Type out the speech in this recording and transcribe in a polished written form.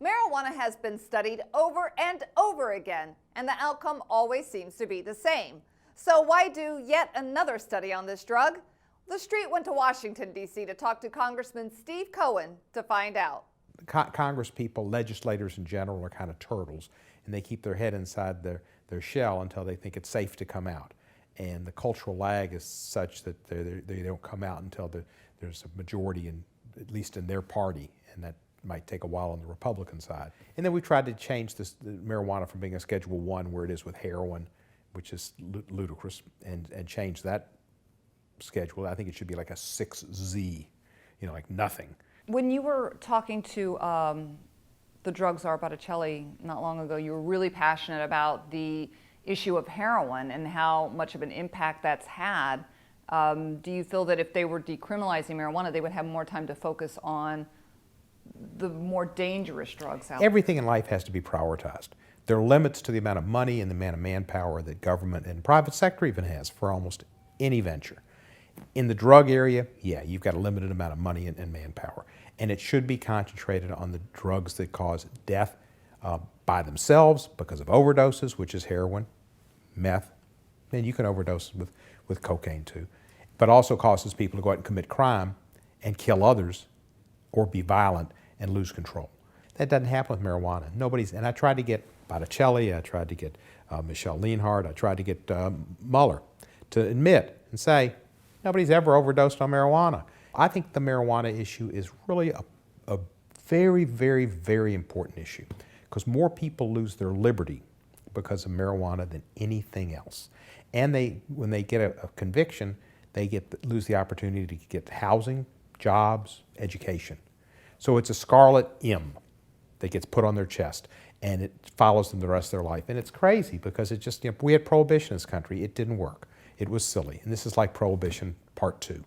Marijuana has been studied over and over again, and the outcome always seems to be the same. So why do yet another study on this drug? The Street went to Washington, D.C. to talk to Congressman Steve Cohen to find out. Congress people, legislators in general, are kind of turtles, and they keep their head inside their shell until they think it's safe to come out. And the cultural lag is such that they don't come out until there's a majority, at least in their party, and that might take a while on the Republican side. And then we tried to change the marijuana from being a Schedule I, where it is with heroin, which is ludicrous, and change that schedule. I think it should be like a 6Z, like nothing. When you were talking to the drug czar Botticelli not long ago, you were really passionate about the issue of heroin and how much of an impact that's had. Do you feel that if they were decriminalizing marijuana, they would have more time to focus on the more dangerous drugs out there? Everything in life has to be prioritized. There are limits to the amount of money and the amount of manpower that government and private sector even has for almost any venture. In the drug area, yeah, you've got a limited amount of money and manpower. And it should be concentrated on the drugs that cause death by themselves because of overdoses, which is heroin, meth, and you can overdose with cocaine too, but also causes people to go out and commit crime and kill others or be violent and lose control. That doesn't happen with marijuana. And I tried to get Botticelli, I tried to get Michelle Leonhardt, I tried to get Mueller to admit and say, nobody's ever overdosed on marijuana. I think the marijuana issue is really a very, very, very important issue because more people lose their liberty because of marijuana than anything else. And when they get a conviction, they lose the opportunity to get housing, jobs, education. So it's a scarlet M that gets put on their chest, and it follows them the rest of their life. And it's crazy because we had prohibition in this country. It didn't work. It was silly. And this is like Prohibition Part 2.